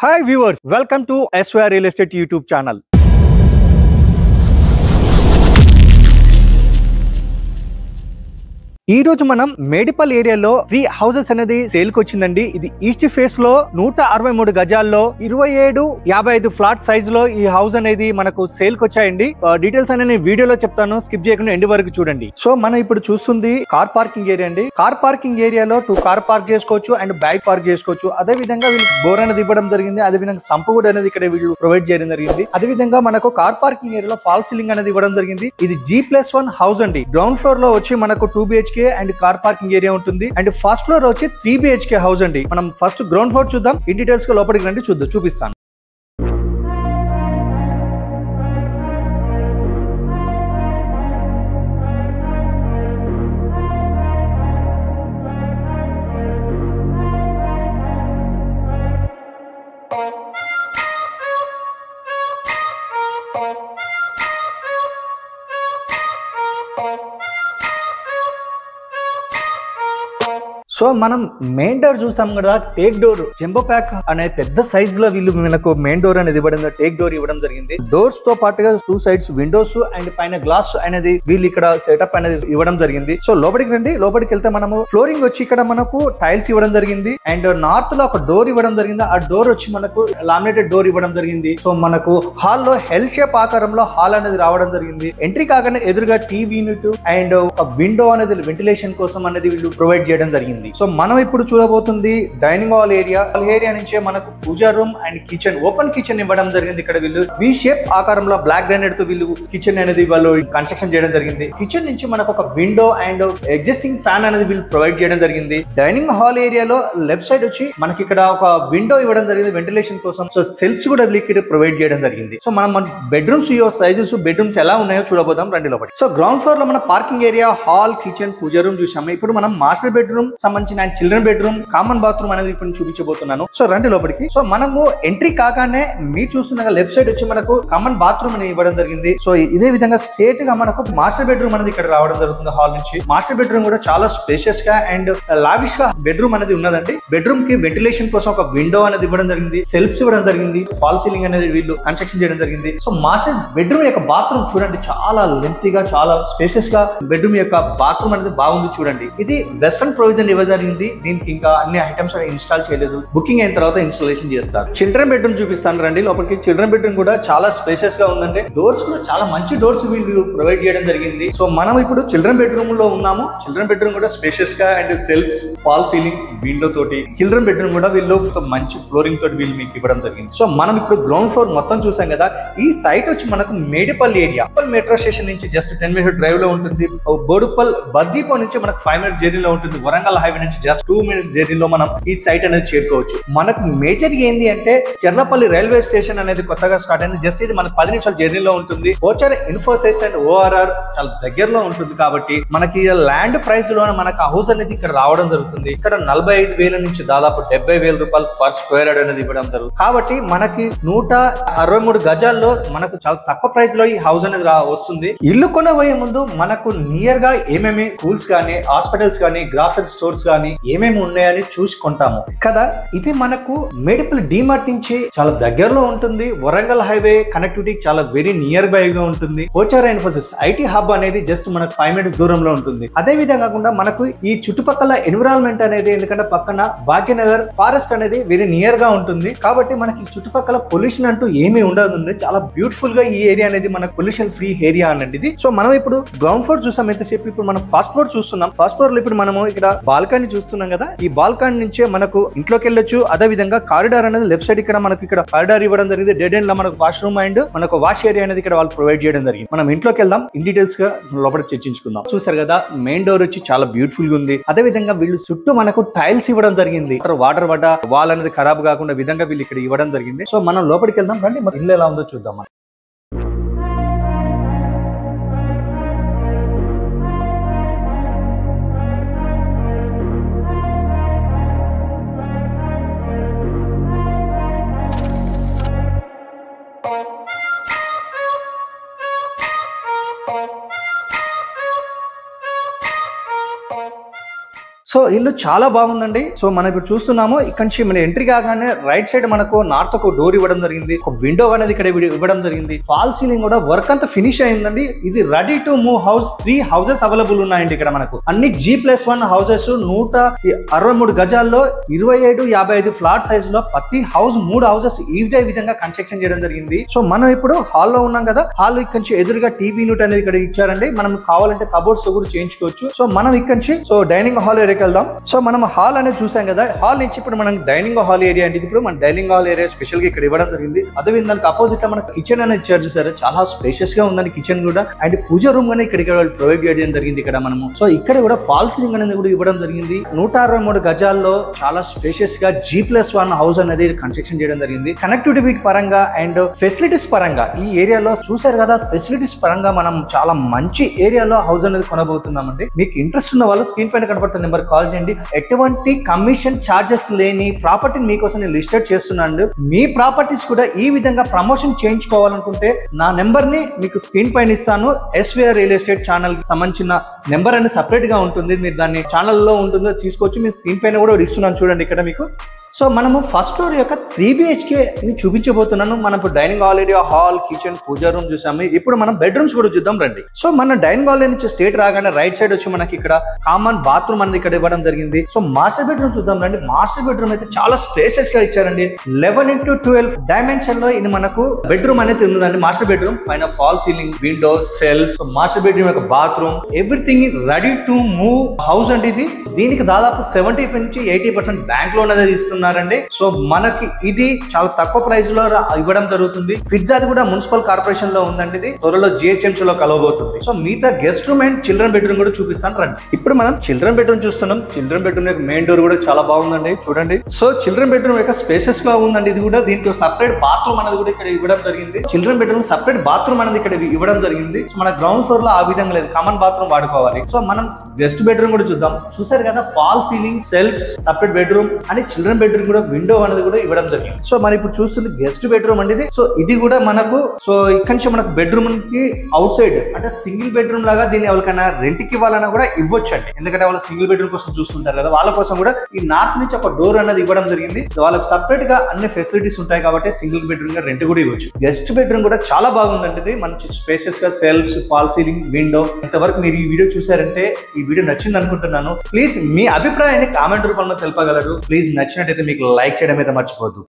Hi viewers, welcome to SYR Real Estate YouTube channel. ఈ రోజు మనం మేడిపల్ ఏరియాలో 3 హౌసెస్ అనేది సేల్ కి వచ్చిందండి. ఇది ఈస్ట్ ఫేస్ లో 163 గజాల్లో 27-55 ఫ్లాట్ సైజ్ లో ఈ హౌస్ అనేది మనకు సేల్ కి వచ్చాయండి. డీటెయిల్స్ అనేది నేను వీడియోలో చెప్తాను, స్కిప్ చేయకుండా ఎండ్ వరకు చూడండి. సో మనం ఇప్పుడు చూస్తుంది కార్ పార్కింగ్ ఏరియా అండి. కార్ పార్కింగ్ ఏరియాలో 2 కార్ పార్క్ చేసుకోవచ్చు అండ్ బైక్ పార్క్ చేసుకోవచ్చు. అదే విధంగా వీళ్ళు బోర్ అనేది ఇవ్వడం జరిగింది. అదే విధంగా సంపు కూడా అనేది ఇక్కడ వీళ్ళు ప్రొవైడ్ చేయడం జరిగింది. అదే విధంగా మనకు కార్ పార్కింగ్ ఏరియాలో ఫాల్ సీలింగ్ అనేది ఇవ్వడం జరిగింది. ఇది G+1 హౌస్ అండి. గ్రౌండ్ ఫ్లోర్ లో వచ్చి మనకు 2 BHK and car parking area ఉంటుంది. అండ్ ఫస్ట్ ఫ్లోర్ వచ్చి 3 BHK హౌస్ అండి. మనం ఫస్ట్ గ్రౌండ్ ఫ్లోర్ చూద్దాం. ఇన్ డీటెయిల్స్ గా లోపలికి రండి, చూపిస్తాను. సో మనం మెయిన్ డోర్ చూస్తాం కదా, టేక్ డోర్ జంబో ప్యాక్ అనే పెద్ద సైజ్ లో వీళ్ళు మనకు మెయిన్ డోర్ అనేది ఇవ్వడం, టేక్ డోర్ ఇవ్వడం జరిగింది. డోర్స్ తో పాటుగా 2 సైడ్స్ విండోస్ అండ్ పైన గ్లాస్ అనేది వీళ్ళు ఇక్కడ సెటప్ అనేది ఇవ్వడం జరిగింది. సో లోపలికి రండి. లోపలికి వెళ్తే మనము ఫ్లోరింగ్ వచ్చి ఇక్కడ మనకు టైల్స్ ఇవ్వడం జరిగింది. అండ్ నార్త్ లో ఒక డోర్ ఇవ్వడం జరిగింది. ఆ డోర్ వచ్చి మనకు లామినేటెడ్ డోర్ ఇవ్వడం జరిగింది. సో మనకు హాల్ లో హెల్ షేప్ ఆకారంలో హాల్ అనేది రావడం జరిగింది. ఎంట్రీ కాగానే ఎదురుగా టీవీ యూనిట్ అండ్ ఒక విండో అనేది వెంటిలేషన్ కోసం అనేది వీళ్ళు ప్రొవైడ్ చేయడం జరిగింది. సో మనం ఇప్పుడు చూడబోతుంది డైనింగ్ హాల్ ఏరియా. ఏరియా నుంచే మనకు puja room and kitchen, open kitchen ఇవ్వడం జరిగింది. ఇక్కడ వీళ్ళు వి షేప్ ఆకారంలో బ్లాక్ గ్రానైట్ తో వీళ్ళు కిచెన్ అనేది వాళ్ళు కన్స్ట్రక్షన్ చేయడం జరిగింది. కిచెన్ నుంచి మనకు ఒక విండో అండ్ ఎగ్జిస్టింగ్ ఫ్యాన్ అనేది వీళ్ళు ప్రొవైడ్ చేయడం జరిగింది. డైనింగ్ హాల్ ఏరియాలో లెఫ్ట్ సైడ్ వచ్చి మనకి ఇక్కడ ఒక విండో ఇవ్వడం జరిగింది వెంటిలేషన్ కోసం. సో సెల్ఫ్స్ కూడా ఇక్కడ ప్రొవైడ్ చేయడం జరిగింది. సో మనం బెడ్రూమ్స్ సైజెస్ బెడ్రూమ్స్ ఎలా ఉన్నాయో చూడబోదాం, రండి లోపలి. సో గ్రౌండ్ ఫ్లోర్ లో మన parking area, hall, kitchen, puja room చూసాము. ఇప్పుడు మనం మాస్టర్ బెడ్రూమ్ సంబంధించిన చిల్డ్రన్ బెడ్రూమ్, కామన్ బాత్రూమ్ అనేది ఇప్పుడు చూపించబోతున్నాను. సో రండి లోపలికి. సో మనము ఎంట్రీ కాగానే మీరు చూస్తున్న లెఫ్ట్ సైడ్ వచ్చి మనకు కామన్ బాత్రూమ్ అనేది ఇవ్వడం జరిగింది. సో ఇదే విధంగా స్ట్రేట్ గా మనకు మాస్టర్ బెడ్రూమ్ అనేది ఇక్కడ రావడం జరుగుతుంది. హాల్ నుంచి మాస్టర్ బెడ్రూమ్ కూడా చాలా స్పేషియస్ గా అండ్ లావిష్ గా బెడ్రూమ్ అనేది ఉన్నదండి. బెడ్రూమ్ కి వెంటిలేషన్ కోసం ఒక విండో అనేది ఇవ్వడం జరిగింది. సెల్ఫ్స్ ఇవ్వడం జరిగింది. ఫాల్ సీలింగ్ అనేది వీళ్ళు కన్స్ట్రక్షన్ చేయడం జరిగింది. సో మాస్టర్ బెడ్రూమ్ యొక్క బాత్రూమ్ చూడండి, చాలా లెంతీగా, చాలా స్పేషియస్ గా బెడ్రూమ్ యొక్క బాత్రూమ్ అనేది బాగుంది చూడండి. ఇది వెస్టర్న్ ప్రొవిజన్ ఇవ్వడం జరిగింది. దీనికి ఇంకా అన్ని ఐటమ్స్ ఇన్స్టాల్ చేయలేదు. బుకింగ్ అయిన తర్వాత ఇన్స్టాలేషన్ చేస్తారు. చిల్డ్రన్ బెడ్రూమ్ చూపిస్తాను రండి లోపలికి. చిల్డ్రన్ బెడ్రూమ్ కూడా చాలా స్పేషియస్ గా ఉందండి. డోర్స్ కూడా చాలా మంచి డోర్స్ వీళ్ళు ప్రొవైడ్ చేయడం జరిగింది. సో మనం ఇప్పుడు చిల్డ్రన్ బెడ్రూమ్ లో ఉన్నాము. చిల్డ్రన్ బెడ్రూమ్ కూడా స్పేషియస్ గా and shelves, fall ceiling, window తోటి చిల్డ్రన్ బెడ్రూమ్ కూడా వీళ్ళు మంచి ఫ్లోరింగ్ తోటి వీళ్ళు మీకు ఇవ్వడం జరిగింది. సో మనం ఇప్పుడు గ్రౌండ్ ఫ్లోర్ మొత్తం చూసాం కదా. ఈ సైట్ వచ్చి మనకు మేడిపల్ ఏరియా, మెట్రో స్టేషన్ నుంచి జస్ట్ 10 minutes డ్రైవ్ లో ఉంటుంది. బోడుపల్ బస్ డిపో నుంచి మనకు 5 minutes జర్నీలో ఉంటుంది. వరంగల్ హైవే నుంచి జస్ట్ 2 minutes జర్నీలో మనం ఈ సైట్ అనేది చేరుకోవచ్చు. మనకు మేజర్ ఏంది అంటే చెర్లపల్లి రైల్వే స్టేషన్ అనేది కొత్తగా స్టార్ట్ అయింది. జస్ట్ ఇది మనకు 10 నిమిషాల జర్నీలో ఉంటుంది. పోచారం ఇన్ఫోసిస్ అండ్ ORR చాలా దగ్గరలో ఉంటుంది. కాబట్టి మనకి ల్యాండ్ ప్రైస్ లో మనకు హౌస్ అనేది ఇక్కడ రావడం జరుగుతుంది. ఇక్కడ 45,000 నుంచి దాదాపు 70,000 రూపాయలు ఫర్ స్క్వేర్ యార్డ్ అనేది ఇవ్వడం జరుగుతుంది. కాబట్టి మనకి 163 గజాల్లో మనకు చాలా తక్కువ ప్రైస్ లో ఈ హౌస్ అనేది వస్తుంది. ఇల్లు కొనబోయే ముందు మనకు నియర్ గా ఏమేమి స్కూల్స్ కానీ, హాస్పిటల్స్ కానీ, గ్రాసరీ స్టోర్స్ కానీ ఏమేమి ఉన్నాయని చూసుకుంటాము కదా. ఇది మనకు మేడిపల్ డిమార్ట్ నుంచి చాలా దగ్గరలో ఉంటుంది. వరంగల్ హైవే కనెక్టివిటీ చాలా వెరీ నియర్ బై గా ఉంటుంది. పోచారం ఇన్ఫోసిస్ ఐటీ హబ్ అనేది జస్ట్ మనకు 5 minutes దూరంలో ఉంటుంది. అదే విధంగా కాకుండా మనకు ఈ చుట్టుపక్కల ఎన్విరాన్మెంట్ అనేది, ఎందుకంటే పక్కన భాగ్యనగర్ ఫారెస్ట్ అనేది వెరీ నియర్ గా ఉంటుంది. కాబట్టి మనకి చుట్టుపక్కల పొల్యూషన్ అంటూ ఏమీ ఉండదు. చాలా బ్యూటిఫుల్ గా ఈ ఏరియా అనేది మనకు పొల్యూషన్ ఫ్రీ ఏరియా అనేది. సో మనం ఇప్పుడు గ్రౌండ్ ఫ్లోర్ చూసాం ఎంతసేపు. ఇప్పుడు మనం ఫస్ట్ ఫ్లోర్ చూస్తున్నాం. ఫస్ట్ ఫ్లోర్ లో ఇప్పుడు మనము ఇక్కడ బాల్కనీ చూస్తున్నాం కదా. ఈ బాల్కనీ నుంచే మనకు ఇంట్లోకి వెళ్ళొచ్చు. అదే విధంగా కారిడార్ అనేది లెఫ్ట్ సైడ్ ఇక్కడ మనకి ఇక్కడ కారిడార్ ఇవ్వడం జరిగింది. డెడ్ ఎండ్ లో మనకు వాష్రూమ్ అండ్ మనకు వాష్ ఏరియా అనేది ఇక్కడ వాళ్ళు ప్రొవైడ్ చేయడం జరిగింది. మనం ఇంట్లోకి వెళ్దాం, ఇన్ డీటెయిల్స్ గా లోపలికి చర్చించుకుందాం. చూసారు కదా, మెయిన్ డోర్ వచ్చి చాలా బ్యూటిఫుల్ గా ఉంది. అదే విధంగా వీళ్ళు చుట్టూ మనకు టైల్స్ ఇవ్వడం జరిగింది. వాటర్ పడ్డ వాల్ అనేది ఖరాబ్ కాకుండా విధంగా వీళ్ళు ఇక్కడ ఇవ్వడం జరిగింది. సో మనం లోపలికి వెళ్దాం రండి, మరి ఇల్లు ఎలా ఉందో చూద్దాం. సో ఇల్లు చాలా బాగుందండి. సో మనం ఇప్పుడు చూస్తున్నాము, ఇక్కడ నుంచి మన ఎంట్రీ కాగానే రైట్ సైడ్ మనకు నార్త్ ఒక డోర్ ఇవ్వడం జరిగింది, ఒక విండో అనేది ఇక్కడ ఇవ్వడం జరిగింది. ఫాల్ సీలింగ్ కూడా వర్క్ అంతా ఫినిష్ అయిందండి. ఇది ready to move house. 3 houses available ఉన్నాయండి ఇక్కడ మనకు. అన్ని G+1 హౌసెస్ 163 గజాల్లో 27-55 ఫ్లాట్ సైజ్ లో ప్రతి హౌస్ 3 హౌసెస్ ఇదే విధంగా కన్స్ట్రక్షన్ చేయడం జరిగింది. సో మనం ఇప్పుడు హాల్లో ఉన్నాం కదా, హాల్ ఇక్కడ నుంచి ఎదురుగా టీవీ యూనిట్ అనేది ఇక్కడ ఇచ్చారండి. మనం కావాలంటే కబోర్డ్స్ కూడా చేయించుకోవచ్చు. సో మనం ఇక్కడ నుంచి సో డైనింగ్ హాల్ ఏరియాకి వెళ్దాం. సో మనం హాల్ అనేది చూసాం కదా, హాల్ నుంచి ఇప్పుడు మనం డైనింగ్ హాల్ ఏరియా అంటే ఇప్పుడు మన డైనింగ్ హాల్ ఏరియా స్పెషల్ గా ఇక్కడ ఇవ్వడం జరిగింది. అదే దానికి అపోజిట్ లో మనకు కిచెన్ అనేది ఇచ్చారు చూసారు, చాలా స్పేషియస్ గా ఉందని కిచెన్ కూడా. అండ్ పూజ రూమ్ అనేది ఇక్కడ ప్రొవైడ్ చేయడం జరిగింది ఇక్కడ మనము. సో ఇక్కడ కూడా ఫాల్ సీలింగ్ అనేది కూడా ఇవ్వడం జరిగింది. 163 గజాల్లో చాలా స్పేషియస్ గా G+1 హౌస్ అనేది కన్స్ట్రక్షన్ చేయడం జరిగింది. కనెక్టివిటీ పరంగా అండ్ ఫెసిలిటీస్ పరంగా ఈ ఏరియాలో చూసారు కదా, ఫెసిలిటీస్ పరంగా మనం చాలా మంచి ఏరియాలో హౌస్ అనేది కొనబోతున్నామండి. మీకు ఇంట్రెస్ట్ ఉన్న వాళ్ళు స్క్రీన్ పైన కనబడుతున్న నెంబర్ కాల్ చేయండి. ఎటువంటి కమిషన్ చార్జెస్ లేని ప్రాపర్టీని మీకోసం నేను లిస్టెడ్ చేస్తున్నాను. మీ ప్రాపర్టీస్ కూడా ఈ విధంగా ప్రమోషన్ చేయించుకోవాలనుకుంటే నా నెంబర్ ని మీకు స్క్రీన్ పైన ఇస్తాను. SVR రియల్ ఎస్టేట్ ఛానల్ సంబంధించిన నెంబర్ అనేది సపరేట్ గా ఉంటుంది, మీరు దాన్ని ఛానల్లో ఉంటుందో తీసుకోవచ్చు. మీ స్క్రీన్ పైన కూడా ఇస్తున్నాను చూడండి ఇక్కడ మీకు. సో మనము ఫస్ట్ ఫ్లోర్ యొక్క 3 BHK ని చూపించబోతున్నాను. మనం dining hall area, hall, kitchen, puja room చూసాము. ఇప్పుడు మనం బెడ్రూమ్స్ కూడా చూద్దాం రండి. సో మన డైనింగ్ హాల్ నుంచి స్ట్రేట్ రాగానే రైట్ సైడ్ వచ్చి మనకి ఇక్కడ కామన్ బాత్రూమ్ అనేది ఇక్కడ ఇవ్వడం జరిగింది. సో మాస్టర్ బెడ్రూమ్ చూద్దాం రండి. మాస్టర్ బెడ్రూమ్ అయితే చాలా స్పేసెస్ గా ఇచ్చారండి. 11x12 డైమెన్షన్ లో ఇది మనకు బెడ్రూమ్ అనేది ఉందండి. మాస్టర్ బెడ్రూమ్ పైన fall ceiling, windows, shelf. So master bedroom యొక్క bathroom everything ready to move house అండి ఇది. దీనికి దాదాపు 70 నుంచి 80% బ్యాంక్ లోన్ అనేది ఇస్తున్నారు. సో మనకి ఇది చాలా తక్కువ ప్రైస్ లో ఇవ్వడం జరుగుతుంది. ఫిజ్ అది కూడా మున్సిపల్ కార్పొరేషన్ లో ఉందండి. ఇది త్వరలో GHMC లో కలవబోతుంది. సో మిగతా guest room and children bedroom కూడా చూపిస్తాను రండి. ఇప్పుడు మనం చిల్డ్రన్ బెడ్రూమ్ చూస్తున్నాం. చిల్డ్రన్ బెడ్రూమ్ యొక్క మెయిన్ డోర్ కూడా చాలా బాగుందండి చూడండి. సో చిల్డ్రన్ బెడ్రూమ్ యొక్క స్పేసెస్ గా ఉందండి. ఇది కూడా దీంట్లో సపరేట్ బాత్రూమ్ అనేది కూడా ఇక్కడ ఇవ్వడం జరిగింది. చిల్డ్రన్ బెడ్రూమ్ సపరేట్ బాత్రూమ్ అనేది ఇక్కడ ఇవ్వడం జరిగింది. సో మన గ్రౌండ్ ఫ్లోర్ లో ఆ విధంగా లేదు, కామన్ బాత్రూమ్ వాడుకోవాలి. సో మనం గెస్ట్ బెడ్రూమ్ కూడా చూద్దాం. చూసారు కదా, fall ceiling, shelves, separate bedroom అని చిల్డ్రన్ బెడ్రూమ్ కూడా విండో అనేది కూడా ఇవ్వడం జరిగింది. సో మనం ఇప్పుడు చూస్తుంది గెస్ట్ బెడ్రూమ్ అండి ఇది. సో ఇది కూడా మనకు సో ఇక్కడ నుంచి మనకు బెడ్రూమ్ కి అవుట్ సైడ్ అంటే సింగిల్ బెడ్రూమ్ లాగా దీన్ని ఎవరికైనా రెంట్ కి ఇవ్వాలన్నా కూడా ఇవ్వచ్చు అండి. ఎందుకంటే వాళ్ళు సింగిల్ బెడ్రూమ్ కోసం చూస్తుంటారు కదా, వాళ్ళ కోసం కూడా ఈ నార్త్ నుంచి ఒక డోర్ అనేది ఇవ్వడం జరిగింది. వాళ్ళకి సపరేట్ గా అన్ని ఫెసిలిటీస్ ఉంటాయి కాబట్టి సింగిల్ బెడ్రూమ్ గా రెంట్ కూడా ఇవ్వచ్చు. గెస్ట్ బెడ్రూమ్ కూడా చాలా బాగుందండి. ఇది మంచి స్పేసెస్ గా సెల్ఫ్స్, ఫాల్ సీలింగ్, విండో. ఇంతవరకు మీరు ఈ వీడియో చూసారంటే ఈ వీడియో నచ్చింది అనుకుంటున్నాను. ప్లీజ్ మీ అభిప్రాయాన్ని కామెంట్ రూపంలో తెలపగలరు. ప్లీజ్ నచ్చినట్టయితే మీకు లైక్ చేయడం అయితే మర్చిపోద్దు.